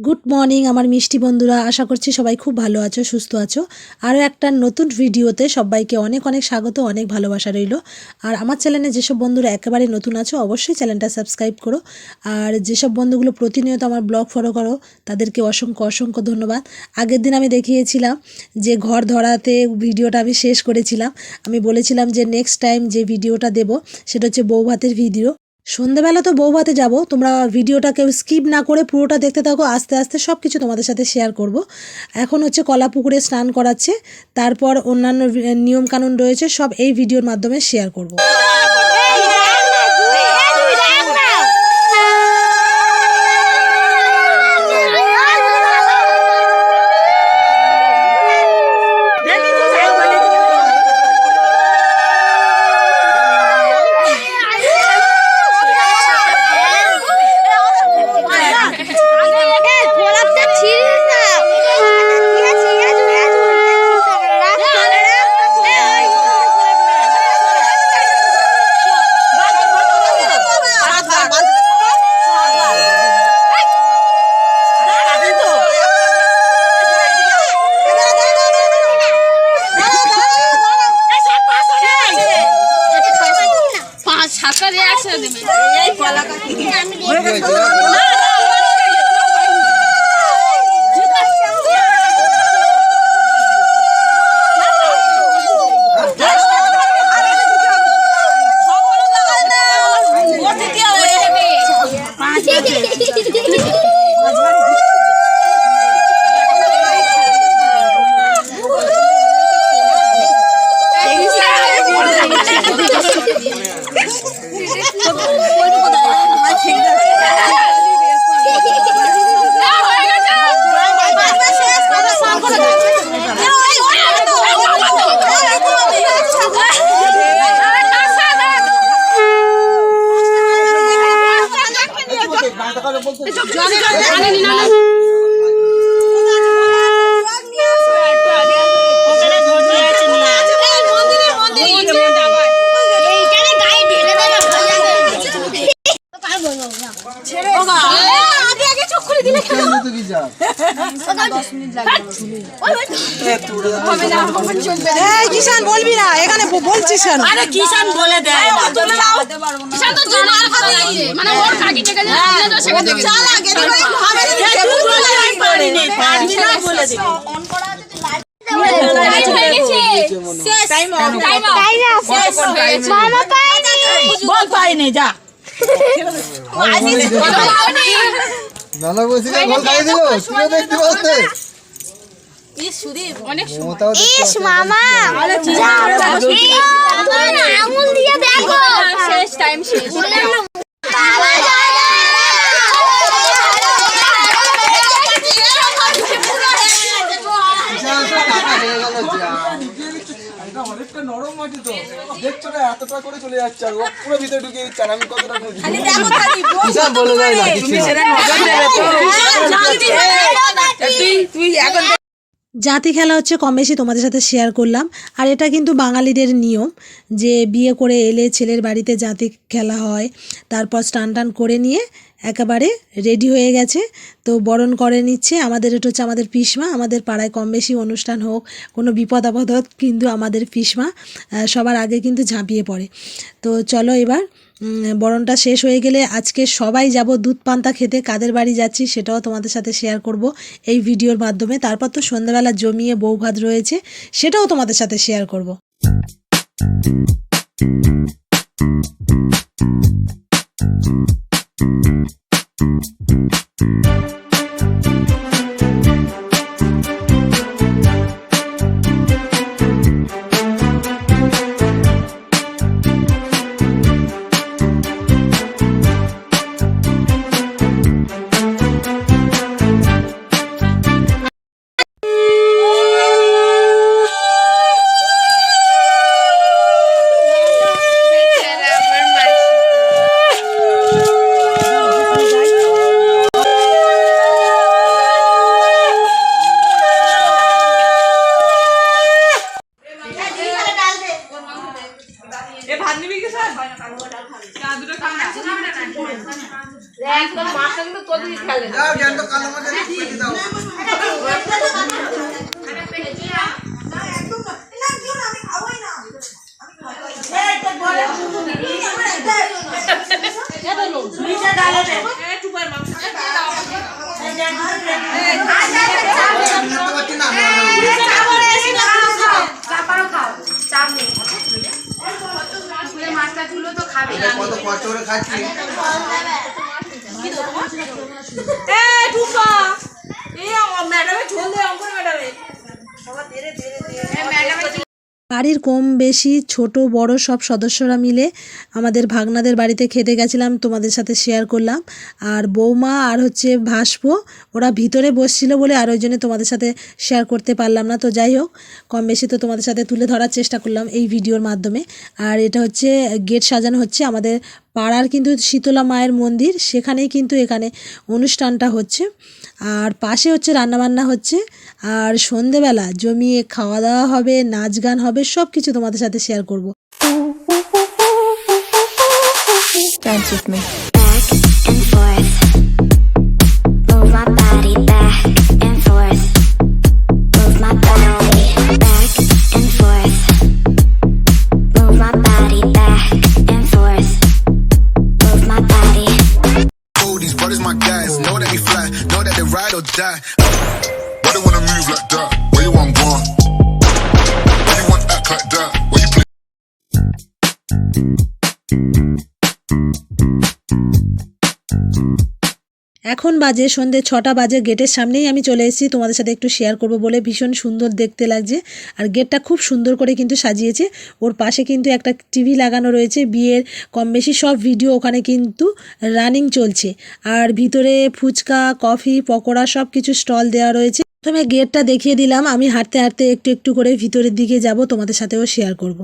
Good morning আমার মিষ্টি বন্ধুরা, আশা করছি সবাই খুব ভালো আছো, সুস্থ আছো। আরও একটা নতুন ভিডিওতে সবাইকে অনেক অনেক স্বাগত, অনেক ভালোবাসা রইল। আর আমার চ্যানেলে যেসব বন্ধুরা একেবারে নতুন আছো অবশ্যই চ্যানেলটা সাবস্ক্রাইব করো। আর যেসব বন্ধুগুলো প্রতিনিয়ত আমার ব্লগ ফলো করো তাদেরকে অসংখ্য অসংখ্য ধন্যবাদ। আগের দিন আমি দেখিয়েছিলাম যে ঘর ধরাতে ভিডিওটা আমি শেষ করেছিলাম। আমি বলেছিলাম যে নেক্সট টাইম যে ভিডিওটা দেব সেটা হচ্ছে বউ ভাতের ভিডিও। সন্ধেবেলা তো বউ ভাতে যাবো, তোমরা ভিডিওটা কেউ স্কিপ না করে পুরোটা দেখতে থাকো, আস্তে আস্তে সব কিছু তোমাদের সাথে শেয়ার করব। এখন হচ্ছে কলা পুকুরে স্নান করাচ্ছে, তারপর অন্যান্য নিয়মকানুন রয়েছে, সব এই ভিডিওর মাধ্যমে শেয়ার করব। কিষান বলবি না, এখানে বলছিস কেন? আরে কিষান বলে দেয় না, কিষান তো জানার কথা আছে, মানে ওর কাকি থেকে যে তো সেখান থেকে চল আগে ভাই ভাবে পারিনি না বলে দে অন করা আছে লাইভ হয়ে গেছে টাইম মামা পাইনি বল পাইনি যা নানা বলছি না বল খাই দিও তুই দেখতে পাচ্ছিস ইস মামা আঙুল দিয়ে দেখো শেষ টাইম শেষ অনেকটা নরম মাটি তো দেখছো না, এতটা করে চলে যাচ্ছে আর ও পুরো ভিতরে ঢুকে যাচ্ছে আর আমি কতটা খুঁজি কিষান বলে দেয় না কিছু তুই এখন জাতি খেলা হচ্ছে কম বেশি তোমাদের সাথে শেয়ার করলাম। আর এটা কিন্তু বাঙালিদের নিয়ম যে বিয়ে করে এলে ছেলের বাড়িতে জাতি খেলা হয়, তারপর স্নান টান করে নিয়ে একেবারে রেডি হয়ে গেছে তো বরণ করে নিচ্ছে। আমাদের এটা হচ্ছে আমাদের পিসমা, আমাদের পাড়ায় কম বেশি অনুষ্ঠান হোক কোনো বিপদ আপদ হোক কিন্তু আমাদের পিসমা সবার আগে কিন্তু ঝাঁপিয়ে পড়ে। তো চলো এবার বরণটা শেষ হয়ে গেলে আজকে সবাই যাব দুধ পান্তা খেতে, কাদের বাড়ি যাচ্ছি সেটাও তোমাদের সাথে শেয়ার করব এই ভিডিওর মাধ্যমে। তারপর তো সন্ধ্যাবেলা জমিয়ে বউ ভাত রয়েছে, সেটাও তোমাদের সাথে শেয়ার করব। কত কষ্ট করে খাচ্ছি। বাড়ির কম বেশি ছোট বড় সব সদস্যরা মিলে আমাদের ভাগনাদের বাড়িতে খেতে গেছিলাম, তোমাদের সাথে শেয়ার করলাম। আর বৌমা আর হচ্ছে ভাসপো ওরা ভিতরে বসছিল বলে আর ওই জন্য তোমাদের সাথে শেয়ার করতে পারলাম না। তো যাই হোক, কম বেশি তো তোমাদের সাথে তুলে ধরার চেষ্টা করলাম এই ভিডিওর মাধ্যমে। আর এটা হচ্ছে গেট সাজানো হচ্ছে আমাদের পাড়ার কিন্তু শীতলা মায়ের মন্দির, সেখানেই কিন্তু এখানে অনুষ্ঠানটা হচ্ছে। আর পাশে হচ্ছে রান্নাবান্না হচ্ছে, আর সন্ধেবেলা জমিয়ে খাওয়া দাওয়া হবে, নাচ গান হবে, সব কিছু তোমাদের সাথে শেয়ার করব। Dance with me. Back and forth, move my body back and forth, move my body back and forth, move my body back and forth, move my body. Oh, these brothers my guys, know that we fly, know that they ride or die. Why they wanna move like that? Where you want gone? Why you want act like that? Why you play? এখন বাজে সন্ধ্যে 6টা বাজে, গেটের সামনেই আমি চলে এসেছি তোমাদের সাথে একটু শেয়ার করব বলে। ভীষণ সুন্দর দেখতে লাগছে, আর গেটটা খুব সুন্দর করে কিন্তু সাজিয়েছে। ওর পাশে কিন্তু একটা টিভি লাগানো রয়েছে, বিয়ের কম বেশি সব ভিডিও ওখানে কিন্তু রানিং চলছে। আর ভিতরে ফুচকা, কফি, পকোড়া সব কিছু স্টল দেওয়া রয়েছে। প্রথমে গেটটা দেখিয়ে দিলাম, আমি হাঁটতে হাঁটতে একটু একটু করে ভিতরের দিকে যাব, তোমাদের সাথেও শেয়ার করব।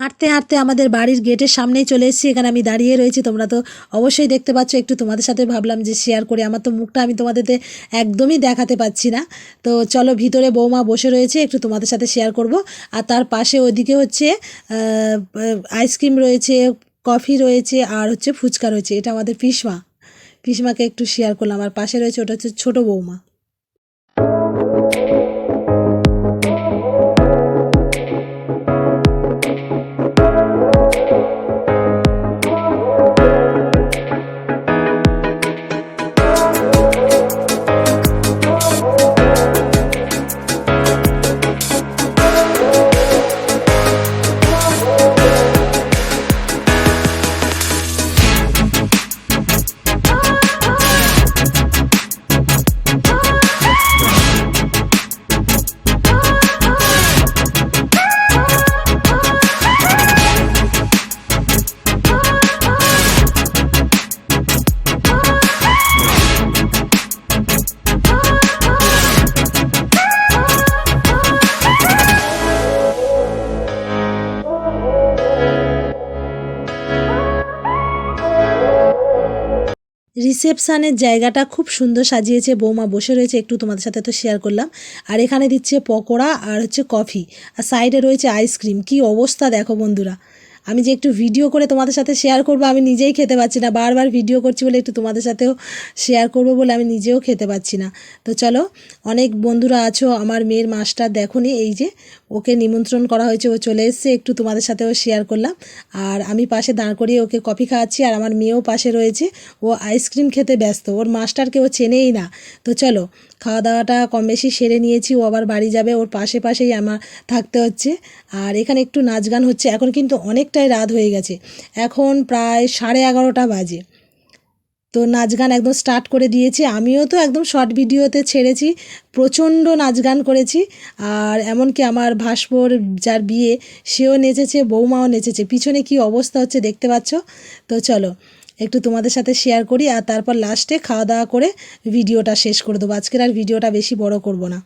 হাঁটতে হাঁটতে আমাদের বাড়ির গেটের সামনেই চলে এসেছি। এখানে আমি দাঁড়িয়ে রয়েছি, তোমরা তো অবশ্যই দেখতে পাচ্ছ। একটু তোমাদের সাথে ভাবলাম যে শেয়ার করি, আমার তো মুখটা আমি তোমাদের একদমই দেখাতে পাচ্ছি না। তো চলো, ভিতরে বৌমা বসে রয়েছে, একটু তোমাদের সাথে শেয়ার করব। আর তার পাশে ওইদিকে হচ্ছে আইসক্রিম রয়েছে, কফি রয়েছে, আর হচ্ছে ফুচকা রয়েছে। এটা আমাদের পিসমা, একটু শেয়ার করলাম। আর পাশে রয়েছে ওটা হচ্ছে ছোট বৌমা। রিসেপশানের জায়গাটা খুব সুন্দর সাজিয়েছে, বৌমা বসে রয়েছে, একটু তোমাদের সাথে তো শেয়ার করলাম। আর এখানে দিচ্ছে পকোড়া আর হচ্ছে কফি, আর সাইডে রয়েছে আইসক্রিম। কি অবস্থা দেখো বন্ধুরা, আমি যে একটু ভিডিও করে তোমাদের সাথে শেয়ার করব আমি নিজেই খেতে পাচ্ছি না, বারবার ভিডিও করছি বলে একটু তোমাদের সাথেও শেয়ার করব বলে আমি নিজেও খেতে পাচ্ছি না। তো চলো, অনেক বন্ধুরা আছো, আমার মেয়ের মাস্টার দেখোনি, এই যে ওকে নিমন্ত্রণ করা হয়েছে, ও চলে এসেছে, একটু তোমাদের সাথেও শেয়ার করলাম। আর আমি পাশে দাঁড় করিয়ে ওকে কফি খাওয়াচ্ছি, আর আমার মেয়েও পাশে রয়েছে, ও আইসক্রিম খেতে ব্যস্ত, ওর মাস্টারকে ও চেনেই না। তো চলো, খাওয়া দাওয়াটা কম বেশি সেরে নিয়েছি, ও আবার বাড়ি যাবে, ওর পাশেই আমার থাকতে হচ্ছে। আর এখানে একটু নাচ গান হচ্ছে, এখন কিন্তু অনেকটাই রাত হয়ে গেছে, এখন প্রায় 11:30 বাজে। তো নাচ গান একদম স্টার্ট করে দিয়েছে, আমিও তো একদম শর্ট ভিডিওতে ছেড়েছি, প্রচণ্ড নাচ গান করেছি। আর এমনকি আমার ভাসপোর যার বিয়ে সেও নেচেছে, বৌমাও নেচেছে, পিছনে কি অবস্থা হচ্ছে দেখতে পাচ্ছ। তো চলো একটু তোমাদের সাথে শেয়ার করি, আর তারপর লাস্টে খাওয়া দাওয়া করে ভিডিওটা শেষ করে দেবো। আজকের আর ভিডিওটা বেশি বড় করব না।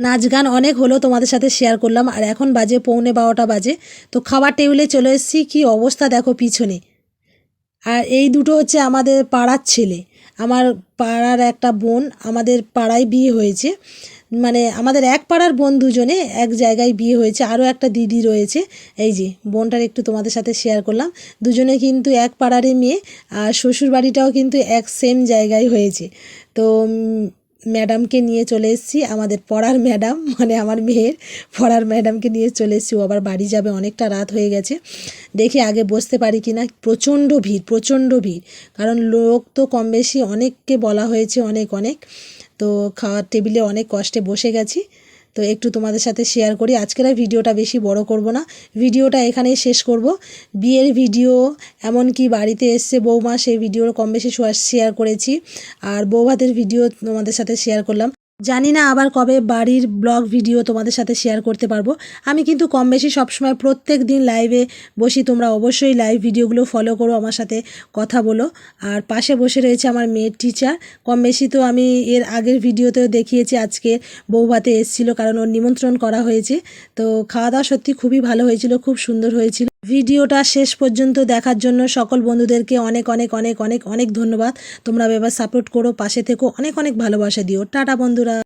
নাচ গান অনেক হলো, তোমাদের সাথে শেয়ার করলাম। আর এখন বাজে 11:45 বাজে। তো খাবার টেবিলে চলে এসেছি, কি অবস্থা দেখো পিছনে। আর এই দুটো হচ্ছে আমাদের পাড়ার ছেলে, আমার পাড়ার একটা বোন, আমাদের পাড়ায় বিয়ে হয়েছে, মানে আমাদের এক পাড়ার বোন, দুজনে এক জায়গায় বিয়ে হয়েছে। আরও একটা দিদি রয়েছে, এই যে বোনটার একটু তোমাদের সাথে শেয়ার করলাম। দুজনে কিন্তু এক পাড়ারই মেয়ে, আর শ্বশুর বাড়িটাও কিন্তু এক সেম জায়গায় হয়েছে। তো ম্যাডামকে নিয়ে চলে এসেছি, আমাদের পড়ার ম্যাডাম, মানে আমার মেয়ের পড়ার ম্যাডামকে নিয়ে চলে এসেছি, ও আবার বাড়ি যাবে, অনেকটা রাত হয়ে গেছে। দেখি আগে বসতে পারি কি না। প্রচণ্ড ভিড়, কারণ লোক তো কম বেশি অনেককে বলা হয়েছে, অনেক। তো খাওয়ার টেবিলে অনেক কষ্টে বসে গেছি। তো একটু তোমাদের সাথে শেয়ার করি, আজকের আর ভিডিওটা বেশি বড় করব না, ভিডিওটা এখানেই শেষ করব। বিয়ের ভিডিও, এমনকি বাড়িতে এসছে বৌমা, সেই ভিডিওর কম বেশি শেয়ার করেছি। আর বৌভাতের ভিডিও তোমাদের সাথে শেয়ার করলাম। জানি না আবার কবে বাড়ির ব্লগ ভিডিও তোমাদের সাথে শেয়ার করতে পারবো। আমি কিন্তু কম বেশি সবসময় প্রত্যেক দিন লাইভে বসি, তোমরা অবশ্যই লাইভ ভিডিওগুলো ফলো করো, আমার সাথে কথা বলো। আর পাশে বসে রয়েছে আমার মেয়ের টিচার, কম বেশি তো আমি এর আগের ভিডিওতেও দেখিয়েছি, আজকে বৌভাতে এসেছিলো, কারণ ওর নিমন্ত্রণ করা হয়েছে। তো খাওয়া দাওয়া সত্যি খুবই ভালো হয়েছিল, খুব সুন্দর হয়েছিল। ভিডিওটা শেষ পর্যন্ত দেখার জন্য সকল বন্ধুদেরকে অনেক ধন্যবাদ। তোমরা এবার সাপোর্ট করো, পাশে থেকো, অনেক ভালোবাসা দিও। টাটা বন্ধুরা।